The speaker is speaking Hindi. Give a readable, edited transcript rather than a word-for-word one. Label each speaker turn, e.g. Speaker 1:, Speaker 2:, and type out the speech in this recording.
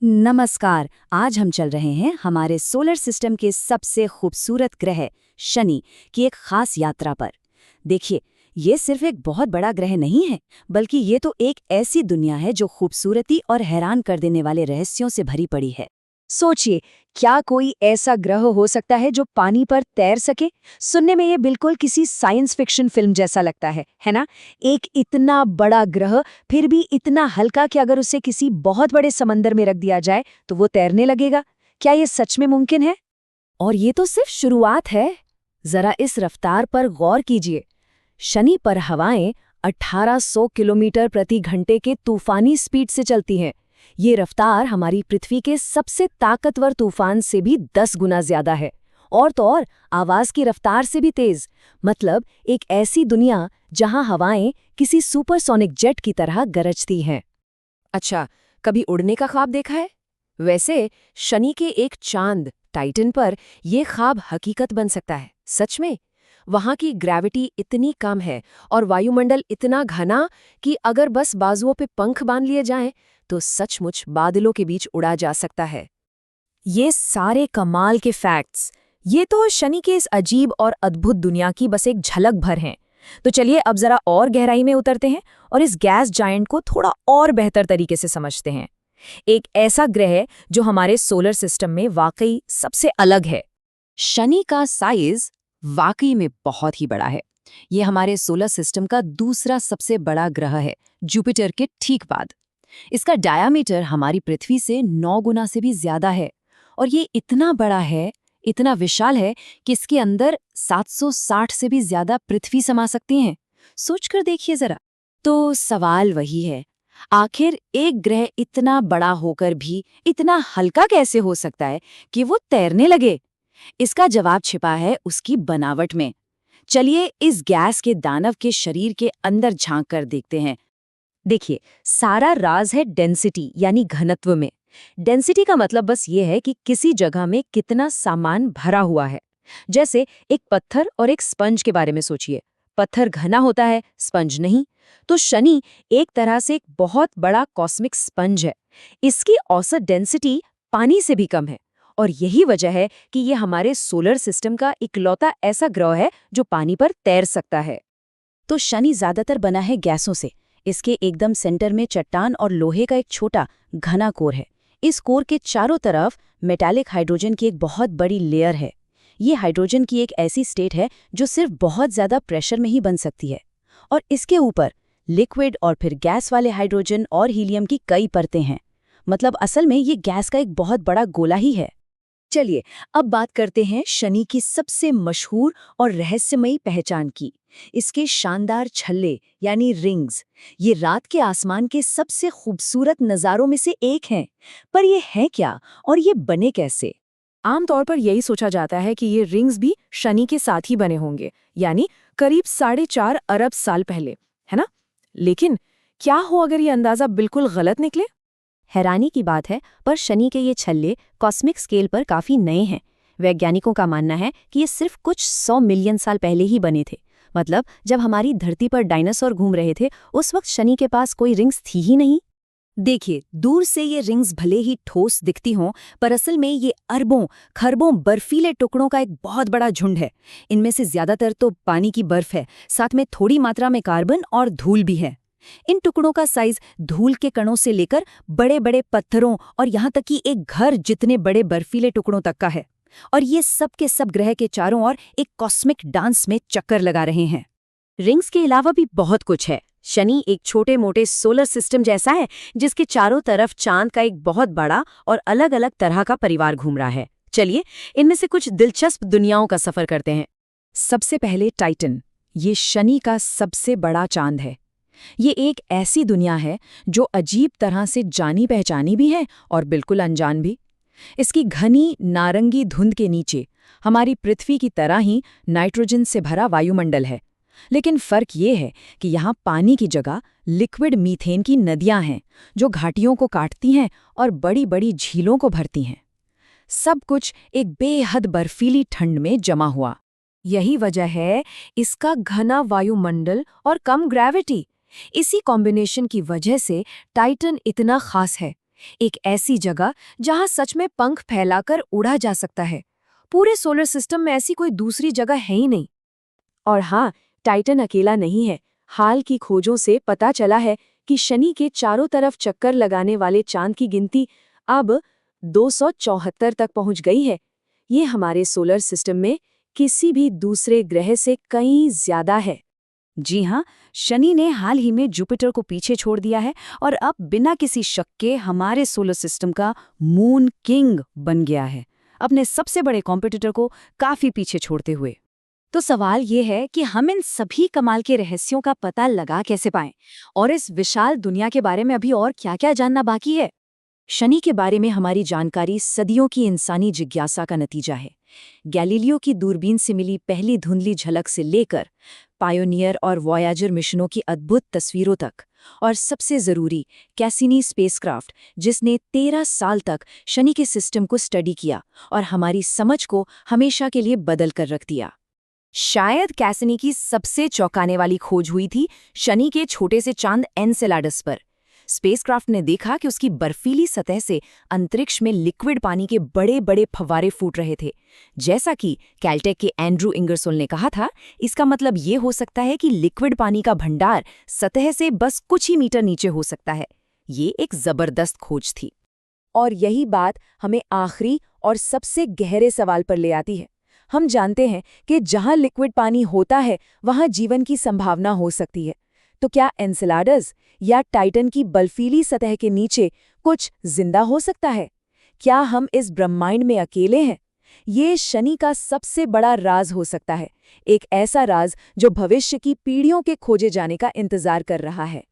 Speaker 1: नमस्कार। आज हम चल रहे हैं हमारे सोलर सिस्टम के सबसे खूबसूरत ग्रह शनि की एक खास यात्रा पर। देखिए, ये सिर्फ एक बहुत बड़ा ग्रह नहीं है, बल्कि ये तो एक ऐसी दुनिया है जो खूबसूरती और हैरान कर देने वाले रहस्यों से भरी पड़ी है।
Speaker 2: सोचिए, क्या कोई ऐसा ग्रह हो सकता है जो पानी पर तैर सके? सुनने में ये बिल्कुल किसी साइंस फिक्शन फिल्म जैसा लगता है ना? एक इतना बड़ा ग्रह फिर भी इतना हल्का कि अगर उसे किसी बहुत बड़े समंदर में रख दिया जाए तो वो तैरने लगेगा। क्या ये सच में मुमकिन है?
Speaker 1: और ये तो सिर्फ शुरुआत है। जरा इस रफ्तार पर गौर कीजिए। शनि पर हवाएं 1800 किलोमीटर प्रति घंटे के तूफानी स्पीड से चलती हैं। ये रफ्तार हमारी पृथ्वी के सबसे ताकतवर तूफान से भी 10 गुना ज्यादा है। और तो और आवाज की रफ्तार से भी तेज। मतलब एक ऐसी दुनिया जहां हवाएं किसी सुपरसोनिक जेट की तरह गरजती हैं।
Speaker 2: अच्छा, कभी उड़ने का ख्वाब देखा है? वैसे शनि के एक चांद टाइटन पर यह ख्वाब हकीकत बन सकता है। सच में वहां की ग्रेविटी इतनी कम है और वायुमंडल इतना घना कि अगर बस बाजुओं पे पंख बांध लिए जाएं तो सचमुच बादलों के बीच उड़ा जा सकता है।
Speaker 1: ये सारे कमाल के फैक्ट्स, ये तो शनि के इस अजीब और अद्भुत दुनिया की बस एक झलक भर हैं। तो चलिए अब जरा और गहराई में उतरते हैं और इस गैस जायंट को थोड़ा और बेहतर तरीके से समझते हैं। एक ऐसा ग्रह जो हमारे सोलर सिस्टम में वाकई सबसे अलग है।
Speaker 2: शनि का साइज वाकई में बहुत ही बड़ा है। ये हमारे सोलर सिस्टम का दूसरा सबसे बड़ा ग्रह है, जुपिटर के ठीक बाद। इसका डायामीटर हमारी पृथ्वी से 9 गुना से भी ज्यादा है और ये इतना बड़ा है, इतना विशाल है कि इसके अंदर 760 से भी ज्यादा पृथ्वी समा सकती हैं। सोचकर देखिए जरा। तो सवाल वही है, आखिर एक ग्रह इतना बड़ा होकर भी इतना हल्का कैसे हो सकता है कि वो तैरने लगे? इसका जवाब छिपा है उसकी बनावट में। चलिए इस गैस के दानव के शरीर के अंदर झांक कर देखते हैं। देखिए, सारा राज है डेंसिटी यानी घनत्व में। डेंसिटी का मतलब बस ये है कि किसी जगह में कितना सामान भरा हुआ है। जैसे एक पत्थर और एक स्पंज के बारे में सोचिए। पत्थर घना होता है, स्पंज नहीं। तो शनि एक तरह से एक बहुत बड़ा कॉस्मिक स्पंज है। इसकी औसत डेंसिटी पानी से भी कम है और यही वजह है कि ये हमारे सोलर सिस्टम का इकलौता ऐसा ग्रह है जो पानी पर तैर सकता है।
Speaker 1: तो शनि ज्यादातर बना है गैसों से। इसके एकदम सेंटर में चट्टान और लोहे का एक छोटा घना कोर है। इस कोर के चारों तरफ मेटालिक हाइड्रोजन की एक बहुत बड़ी लेयर है। ये हाइड्रोजन की एक ऐसी स्टेट है जो सिर्फ बहुत ज्यादा प्रेशर में ही बन सकती है। और इसके ऊपर लिक्विड और फिर गैस वाले हाइड्रोजन और हीलियम की कई परतें हैं। मतलब असल में ये गैस का एक बहुत बड़ा गोला ही है।
Speaker 2: चलिए अब बात करते हैं शनि की सबसे मशहूर और रहस्यमयी पहचान की, इसके शानदार छल्ले यानी रिंग्स। ये रात के आसमान के सबसे खूबसूरत नज़ारों में से एक हैं। पर ये है क्या और ये बने कैसे?
Speaker 1: आमतौर पर यही सोचा जाता है कि ये रिंग्स भी शनि के साथ ही बने होंगे, यानी करीब 4.5 अरब साल पहले, है ना? लेकिन क्या हो अगर ये अंदाजा बिल्कुल गलत निकले? हैरानी की बात है, पर शनि के ये छल्ले कॉस्मिक स्केल पर काफी नए हैं। वैज्ञानिकों का मानना है कि ये सिर्फ कुछ 100 मिलियन साल पहले ही बने थे। मतलब जब हमारी धरती पर डायनासोर घूम रहे थे, उस वक्त शनि के पास कोई रिंग्स थी ही नहीं।
Speaker 2: देखिए, दूर से ये रिंग्स भले ही ठोस दिखती हों, पर असल में ये अरबों खरबों बर्फीले टुकड़ों का एक बहुत बड़ा झुंड है। इनमें से ज्यादातर तो पानी की बर्फ है, साथ में थोड़ी मात्रा में कार्बन और धूल भी है। इन टुकड़ों का साइज धूल के कणों से लेकर बड़े बड़े पत्थरों और यहाँ तक कि एक घर जितने बड़े बर्फीले टुकड़ों तक का है। और ये सब के सब ग्रह के चारों ओर एक कॉस्मिक डांस में चक्कर लगा रहे हैं। रिंग्स के अलावा भी बहुत कुछ है। शनि एक छोटे मोटे सोलर सिस्टम जैसा है जिसके चारों तरफ चांद का एक बहुत बड़ा और अलग अलग तरह का परिवार घूम रहा है। चलिए इनमें से कुछ दिलचस्प दुनियाओं का सफर करते हैं। सबसे पहले टाइटन। ये शनि का सबसे बड़ा चांद है। ये एक ऐसी दुनिया है जो अजीब तरह से जानी पहचानी भी है और बिल्कुल अनजान भी। इसकी घनी नारंगी धुंध के नीचे हमारी पृथ्वी की तरह ही नाइट्रोजन से भरा वायुमंडल है। लेकिन फर्क ये है कि यहाँ पानी की जगह लिक्विड मीथेन की नदियां हैं जो घाटियों को काटती हैं और बड़ी बड़ी झीलों को भरती हैं। सब कुछ एक बेहद बर्फीली ठंड में जमा हुआ। यही वजह है इसका घना वायुमंडल और कम ग्रेविटी। इसी कॉम्बिनेशन की वजह से टाइटन इतना खास है। एक ऐसी जगह जहां सच में पंख फैलाकर उड़ा जा सकता है। पूरे सोलर सिस्टम में ऐसी कोई दूसरी जगह है ही नहीं।
Speaker 1: और हाँ, टाइटन अकेला नहीं है। हाल की खोजों से पता चला है कि शनि के चारों तरफ चक्कर लगाने वाले चांद की गिनती अब 274 तक पहुंच गई है। ये हमारे सोलर सिस्टम में किसी भी दूसरे ग्रह से कहीं ज्यादा है।
Speaker 2: जी हाँ, शनि ने हाल ही में जुपिटर को पीछे छोड़ दिया है और अब बिना किसी शक के हमारे सोलर सिस्टम का मून किंग बन गया है, अपने सबसे बड़े कॉम्पिटिटर को काफी पीछे छोड़ते हुए। तो सवाल ये है कि हम इन सभी कमाल के रहस्यों का पता लगा कैसे पाएं और इस विशाल दुनिया के बारे में अभी और क्या-क्या जानना बाकी है। शनि के बारे में हमारी जानकारी सदियों की इंसानी जिज्ञासा का नतीजा है। गैलीलियो की दूरबीन से मिली पहली धुंधली झलक से लेकर पायोनियर और वॉयाजर मिशनों की अद्भुत तस्वीरों तक, और सबसे जरूरी कैसिनी स्पेसक्राफ्ट जिसने 13 साल तक शनि के सिस्टम को स्टडी किया और हमारी समझ को हमेशा के लिए बदल कर रख दिया। शायद कैसिनी की सबसे चौंकाने वाली खोज हुई थी शनि के छोटे से चांद एनसेलाडस पर। स्पेसक्राफ्ट ने देखा कि उसकी बर्फीली सतह से अंतरिक्ष में लिक्विड पानी के बड़े बड़े फव्वारे फूट रहे थे। जैसा कि कैलटेक के एंड्रू इंगरसोल ने कहा था, इसका मतलब ये हो सकता है कि लिक्विड पानी का भंडार सतह से बस कुछ ही मीटर नीचे हो सकता है। ये एक जबरदस्त खोज थी।
Speaker 1: और यही बात हमें आखिरी और सबसे गहरे सवाल पर ले आती है। हम जानते हैं कि जहां लिक्विड पानी होता है वहां जीवन की संभावना हो सकती है। तो क्या एनसेलाडस या टाइटन की बर्फीली सतह के नीचे कुछ जिंदा हो सकता है? क्या हम इस ब्रह्मांड में अकेले हैं? ये शनि का सबसे बड़ा राज हो सकता है, एक ऐसा राज जो भविष्य की पीढ़ियों के खोजे जाने का इंतजार कर रहा है।